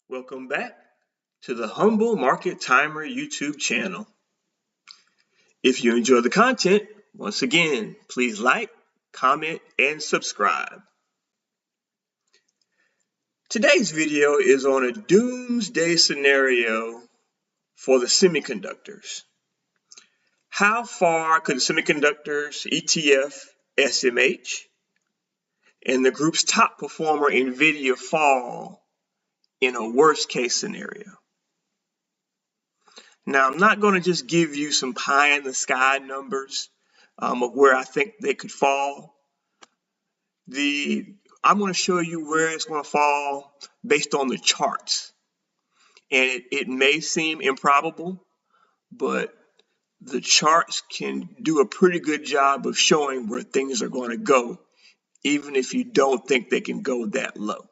Welcome back to the Humble Market Timer YouTube channel. If you enjoy the content, once again, please like, comment, and subscribe. Today's video is on a doomsday scenario for the semiconductors. How far could the semiconductors ETF SMH and the group's top performer Nvidia fall in a worst case scenario? Now, I'm not going to just give you some pie in the sky numbers of where I think they could fall. I'm going to show you where it's going to fall based on the charts. And it may seem improbable, but the charts can do a pretty good job of showing where things are going to go, even if you don't think they can go that low.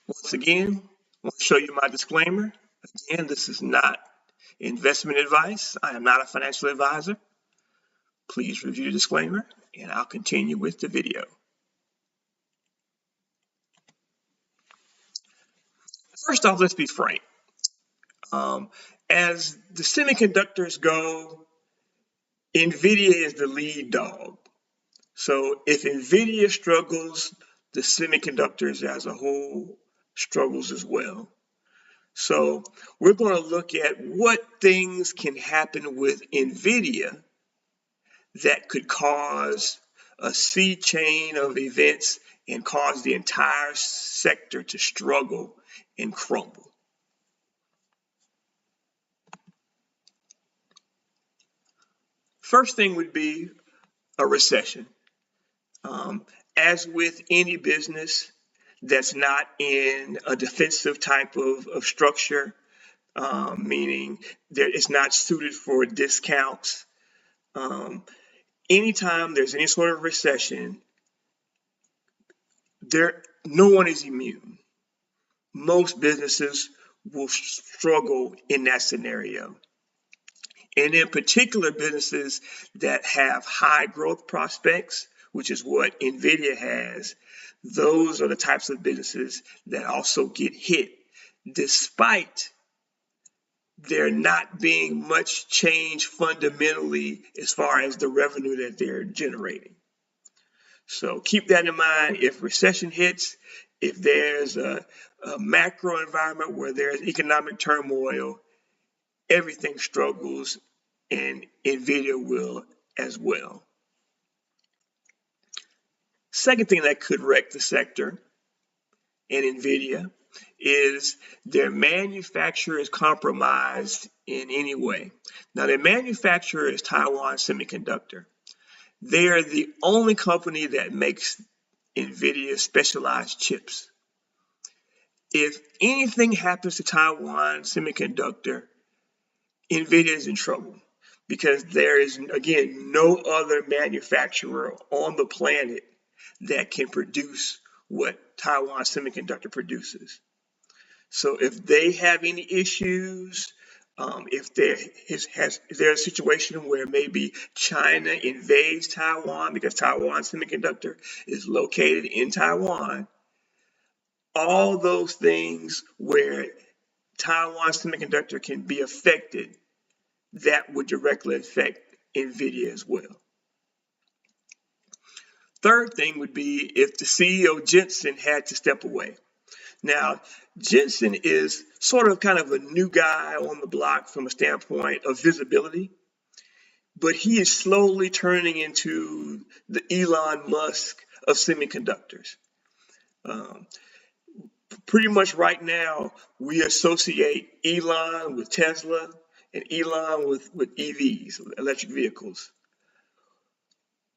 Once again, I want to show you my disclaimer. Again, this is not investment advice. I am not a financial advisor. Please review the disclaimer, and I'll continue with the video. First off, let's be frank. As the semiconductors go, Nvidia is the lead dog. So if Nvidia struggles, the semiconductors as a whole struggles as well. So we're going to look at what things can happen with Nvidia that could cause a sea chain of events and cause the entire sector to struggle and crumble. First thing would be a recession. As with any business that's not in a defensive type of structure, meaning it's not suited for discounts. Anytime there's any sort of recession, no one is immune. Most businesses will struggle in that scenario. And in particular, businesses that have high growth prospects, which is what Nvidia has, those are the types of businesses that also get hit, despite there not being much change fundamentally as far as the revenue that they're generating. So keep that in mind. If recession hits, if there's a macro environment where there's economic turmoil, everything struggles, and Nvidia will as well. Second thing that could wreck the sector and Nvidia is their manufacturer is compromised in any way. Now, their manufacturer is Taiwan Semiconductor. They are the only company that makes Nvidia specialized chips. If anything happens to Taiwan Semiconductor, Nvidia is in trouble because there is, again, no other manufacturer on the planet that can produce what Taiwan Semiconductor produces. So if they have any issues, if there's a situation where maybe China invades Taiwan because Taiwan Semiconductor is located in Taiwan, all those things where Taiwan Semiconductor can be affected, that would directly affect Nvidia as well. Third thing would be if the CEO Jensen had to step away. Now, Jensen is sort of kind of a new guy on the block from a standpoint of visibility, but he is slowly turning into the Elon Musk of semiconductors. Pretty much right now, we associate Elon with Tesla and Elon with EVs, electric vehicles.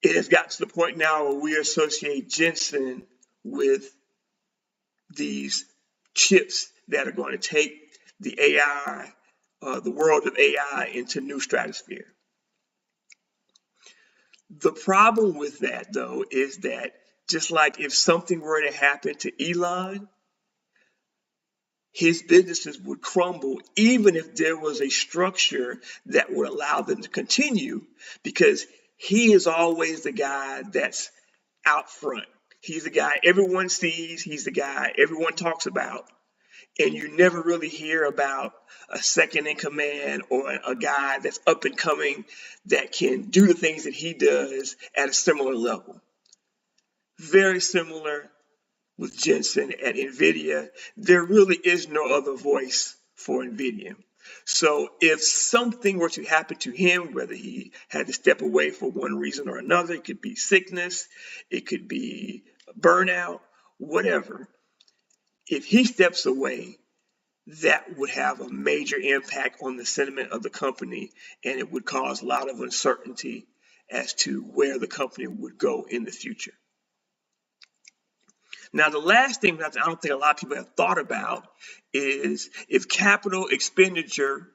It has got to the point now where we associate Jensen with these chips that are going to take the AI, the world of AI into new stratosphere. The problem with that, though, is that just like if something were to happen to Elon, his businesses would crumble even if there was a structure that would allow them to continue, because he is always the guy that's out front. He's the guy everyone sees. He's the guy everyone talks about. And you never really hear about a second in command or a guy that's up and coming that can do the things that he does at a similar level. Very similar with Jensen at Nvidia. There really is no other voice for Nvidia. So if something were to happen to him, whether he had to step away for one reason or another, it could be sickness, it could be burnout, whatever. If he steps away, that would have a major impact on the sentiment of the company, and it would cause a lot of uncertainty as to where the company would go in the future. Now, the last thing that I don't think a lot of people have thought about is if capital expenditure,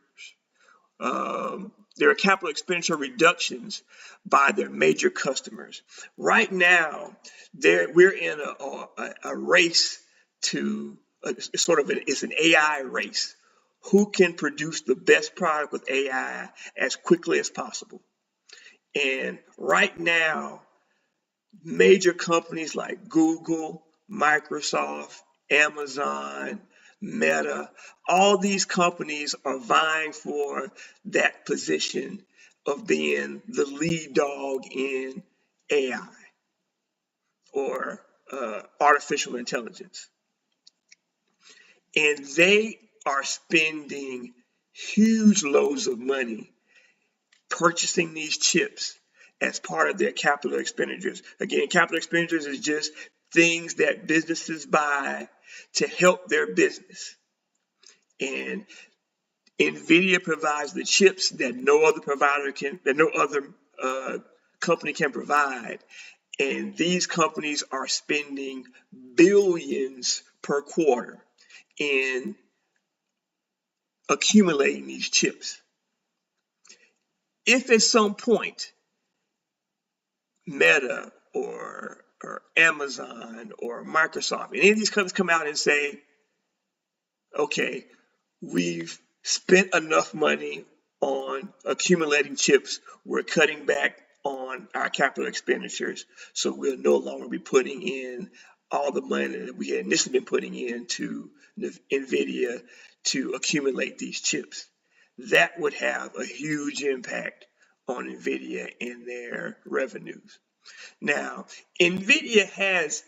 there are capital expenditure reductions by their major customers. Right now, we're in a race to it's an AI race. Who can produce the best product with AI as quickly as possible? And right now, major companies like Google, Microsoft, Amazon, Meta, all these companies are vying for that position of being the lead dog in AI or artificial intelligence. And they are spending huge loads of money purchasing these chips as part of their capital expenditures. Again, capital expenditures is just things that businesses buy to help their business. And Nvidia provides the chips that no other company can provide. And these companies are spending billions per quarter in accumulating these chips. If at some point Meta or Amazon or Microsoft, any of these companies come out and say, okay, we've spent enough money on accumulating chips, we're cutting back on our capital expenditures, so we'll no longer be putting in all the money that we had initially been putting into Nvidia to accumulate these chips. That would have a huge impact on Nvidia and their revenues. Now, Nvidia has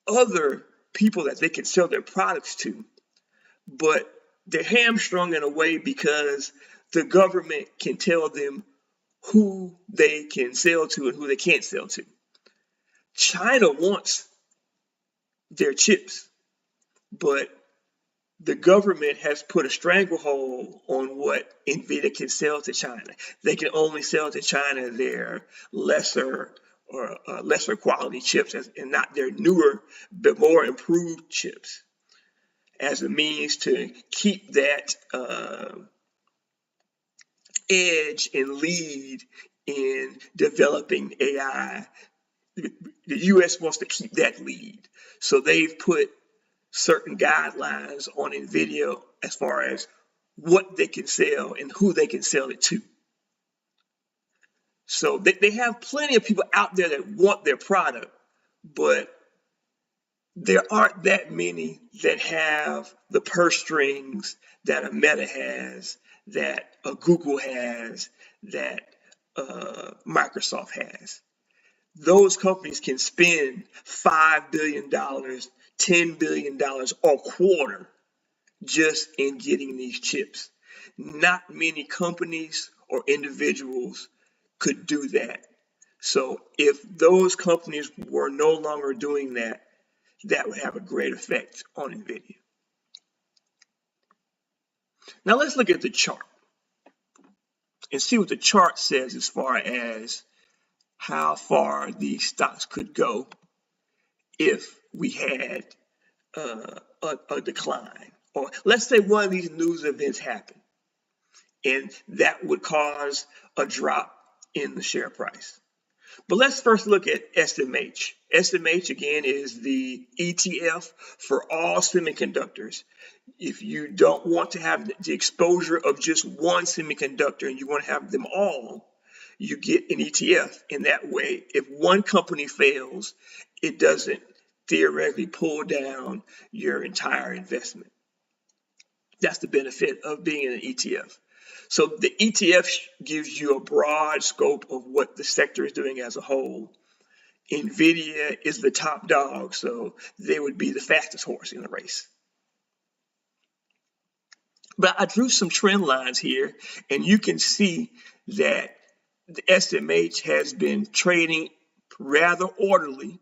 other people that they can sell their products to, but they're hamstrung in a way because the government can tell them who they can sell to and who they can't sell to. China wants their chips, but the government has put a stranglehold on what Nvidia can sell to China. They can only sell to China their lesser quality chips and not their newer but more improved chips as a means to keep that edge and lead in developing AI. The U.S. wants to keep that lead. So they've put certain guidelines on Nvidia as far as what they can sell and who they can sell it to. So they have plenty of people out there that want their product, but there aren't that many that have the purse strings that a Meta has, that a Google has, that Microsoft has. Those companies can spend $5 billion, $10 billion a quarter just in getting these chips. Not many companies or individuals could do that. So if those companies were no longer doing that, that would have a great effect on Nvidia. Now let's look at the chart and see what the chart says as far as how far these stocks could go if we had a decline. Or let's say one of these news events happened and that would cause a drop in the share price. But let's first look at SMH. SMH, again, is the ETF for all semiconductors. If you don't want to have the exposure of just one semiconductor and you want to have them all, you get an ETF. In that way, if one company fails, it doesn't theoretically pull down your entire investment. That's the benefit of being in an ETF. So the ETF gives you a broad scope of what the sector is doing as a whole. Nvidia is the top dog, so they would be the fastest horse in the race. But I drew some trend lines here, and you can see that the SMH has been trading rather orderly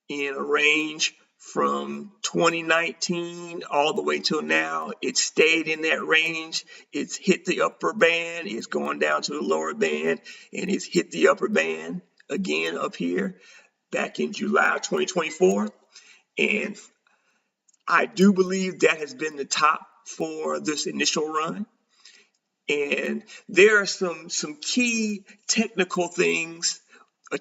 in a range from 2019 all the way till now. It stayed in that range. It's hit the upper band, it's gone down to the lower band, and it's hit the upper band again up here back in July 2024. And I do believe that has been the top for this initial run. And there are some key technical things,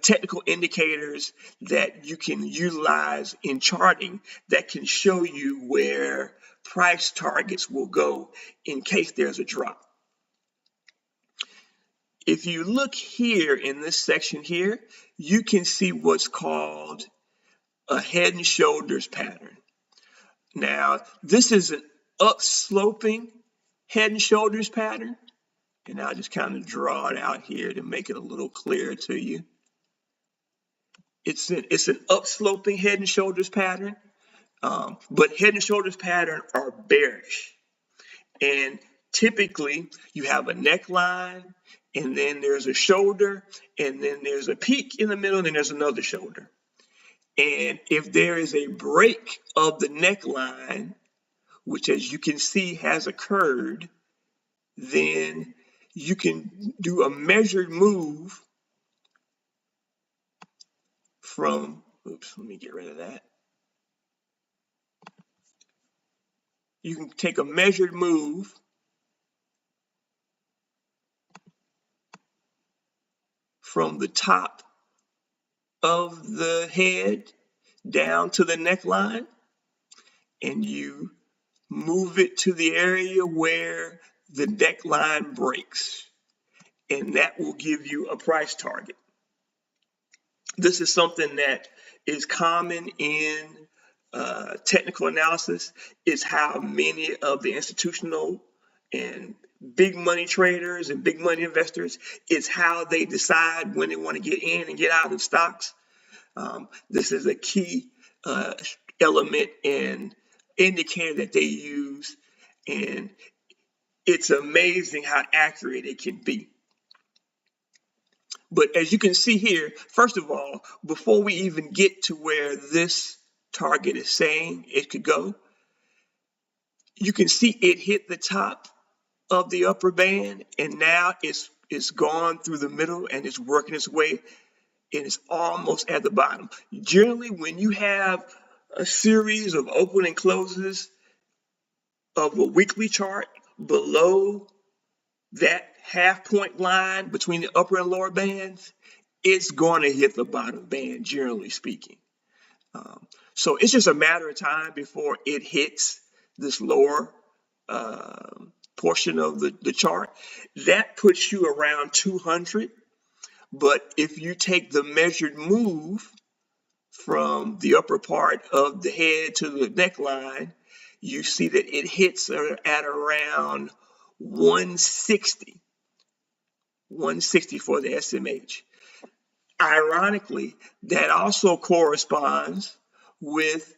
technical indicators that you can utilize in charting that can show you where price targets will go in case there's a drop. If you look here in this section here, you can see what's called a head and shoulders pattern. Now, this is an upsloping head and shoulders pattern, and I'll just kind of draw it out here to make it a little clearer to you. It's an upsloping head and shoulders pattern, but head and shoulders pattern are bearish. And typically, you have a neckline, and then there's a shoulder, and then there's a peak in the middle, and then there's another shoulder. And if there is a break of the neckline, which as you can see has occurred, then you can do a measured move from, oops, let me get rid of that. You can take a measured move from the top of the head down to the neckline, and you move it to the area where the neckline breaks, and that will give you a price target. This is something that is common in technical analysis. Is how many of the institutional and big money traders and big money investors, is how they decide when they want to get in and get out of stocks. This is a key element and indicator that they use, and it's amazing how accurate it can be. But as you can see here, first of all, before we even get to where this target is saying it could go, you can see it hit the top of the upper band, and now it's gone through the middle and it's working its way, and it's almost at the bottom. Generally, when you have a series of open and closes of a weekly chart below that half point line between the upper and lower bands, it's going to hit the bottom band, generally speaking. So it's just a matter of time before it hits this lower portion of the chart. That puts you around 200. But if you take the measured move from the upper part of the head to the neckline, you see that it hits at around 160 for the SMH. Ironically, that also corresponds with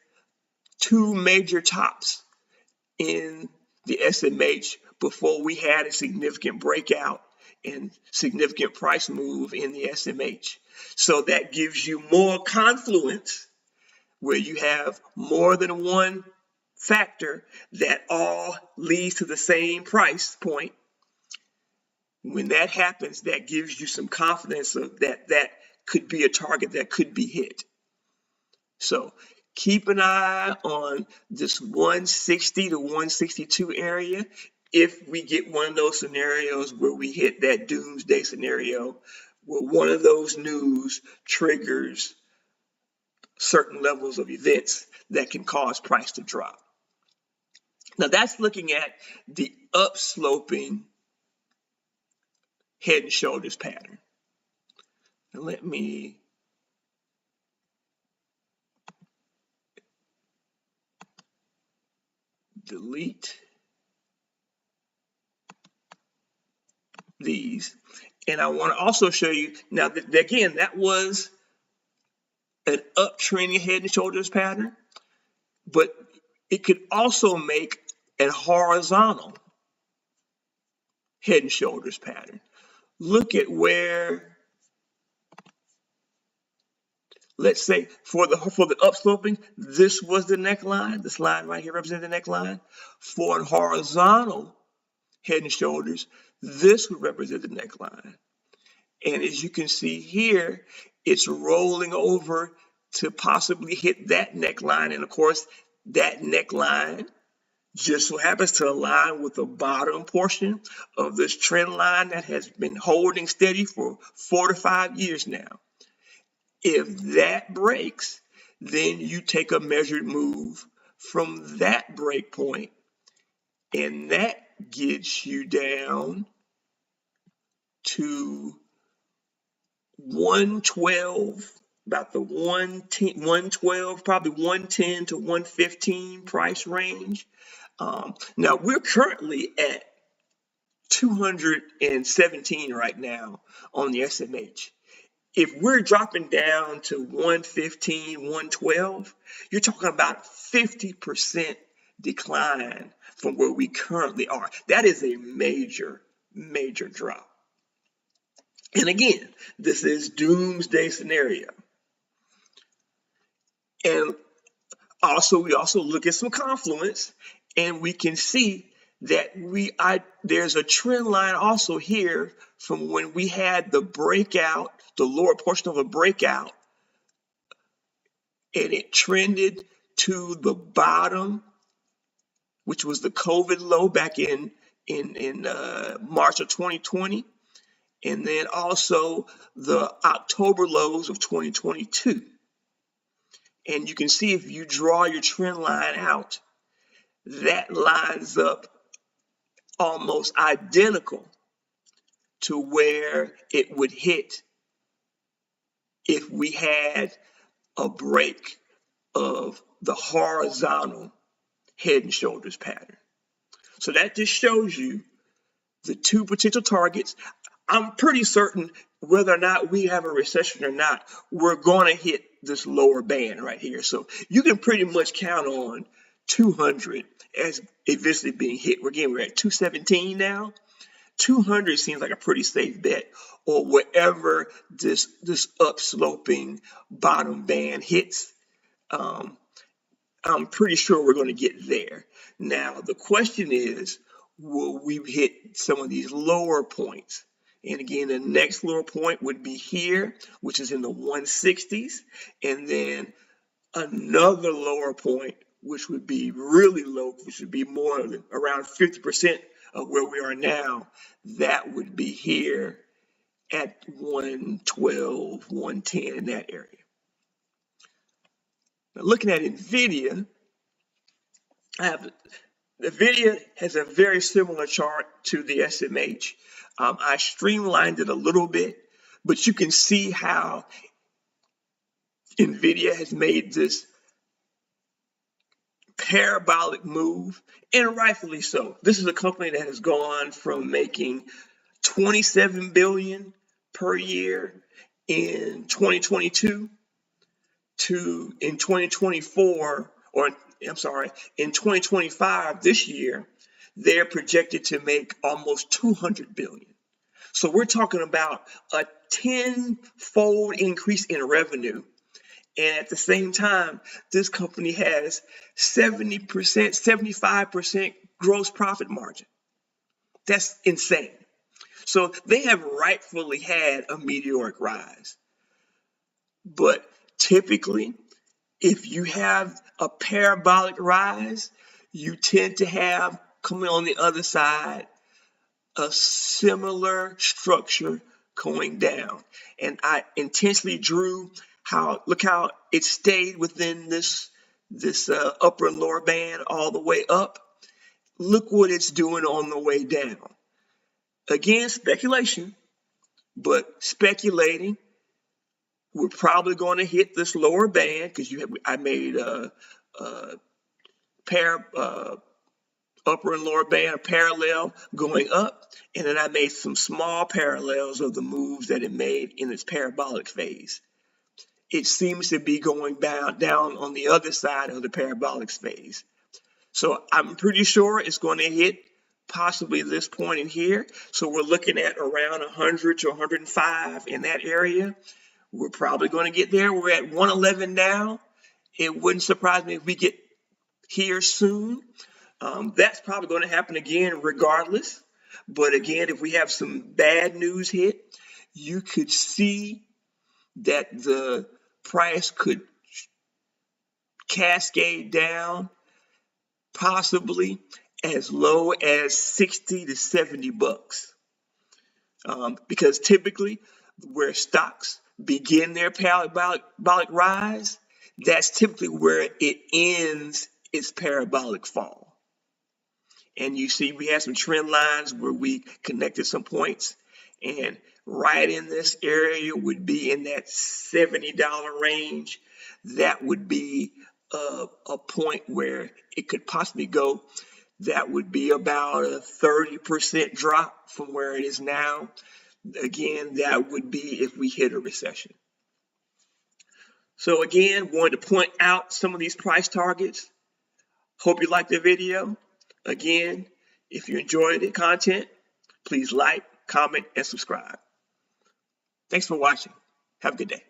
two major tops in the SMH before we had a significant breakout and significant price move in the SMH. So that gives you more confluence, where you have more than one factor that all leads to the same price point. When that happens, that gives you some confidence of that could be a target that could be hit. So keep an eye on this 160 to 162 area. If we get one of those scenarios where we hit that doomsday scenario, where one of those news triggers certain levels of events that can cause price to drop. Now that's looking at the upsloping head and shoulders pattern. And let me delete these. And I want to also show you, now that, again, that was an uptrending head and shoulders pattern, but it could also make a horizontal head and shoulders pattern. Look at where, let's say for the upsloping, this was the neckline. This line right here represents the neckline. For a horizontal head and shoulders, this would represent the neckline. And as you can see here, it's rolling over to possibly hit that neckline. And of course, that neckline just so happens to align with the bottom portion of this trend line that has been holding steady for 4 to 5 years now. If that breaks, then you take a measured move from that break point, and that gets you down to 112, about the 112, probably 110 to 115 price range. Now we're currently at 217 right now on the SMH. If we're dropping down to 115, 112, you're talking about 50% decline from where we currently are. That is a major, major drop. And again, this is doomsday scenario. And we also look at some confluence, and we can see that there's a trend line also here from when we had the breakout, the lower portion of a breakout, and it trended to the bottom, which was the COVID low back in March of 2020, and then also the October lows of 2022. And you can see if you draw your trend line out, that lines up almost identical to where it would hit if we had a break of the horizontal head and shoulders pattern. So that just shows you the two potential targets. I'm pretty certain whether or not we have a recession or not, we're going to hit this lower band right here. So you can pretty much count on 200 as eventually being hit. We're at 217 now. 200 seems like a pretty safe bet, or wherever this upsloping bottom band hits. I'm pretty sure we're going to get there. Now, the question is, will we hit some of these lower points? And again, the next lower point would be here, which is in the 160s. And then another lower point, which would be really low, which would be more than around 50% of where we are now. That would be here at 112, 110 in that area. Now, looking at Nvidia, Nvidia has a very similar chart to the SMH. I streamlined it a little bit, but you can see how Nvidia has made this parabolic move, and rightfully so. This is a company that has gone from making $27 billion per year in 2022 to in 2024, or I'm sorry, in 2025, this year, they're projected to make almost $200 billion. So we're talking about a 10-fold increase in revenue. And at the same time, this company has 70%, 75% gross profit margin. That's insane. So they have rightfully had a meteoric rise. But typically, if you have a parabolic rise, you tend to have, coming on the other side, a similar structure going down. And I intentionally drew look how it stayed within this upper and lower band all the way up. Look what it's doing on the way down. Again, speculation, but speculating we're probably going to hit this lower band because I made a pair upper and lower band parallel going up, and then I made some small parallels of the moves that it made in its parabolic phase. It seems to be going down on the other side of the parabolic phase. So I'm pretty sure it's going to hit possibly this point in here. So we're looking at around 100 to 105 in that area. We're probably going to get there. We're at 111 now. It wouldn't surprise me if we get here soon. That's probably going to happen again regardless. But again, if we have some bad news hit, you could see that the price could cascade down possibly as low as 60 to 70 bucks. Because typically where stocks begin their parabolic rise, that's typically where it ends its parabolic fall. And you see we have some trend lines where we connected some points, and right in this area would be in that $70 range. That would be a point where it could possibly go. That would be about a 30% drop from where it is now. Again, that would be if we hit a recession. So again, wanted to point out some of these price targets. Hope you liked the video. Again, if you enjoyed the content, please like, comment, and subscribe. Thanks for watching. Have a good day.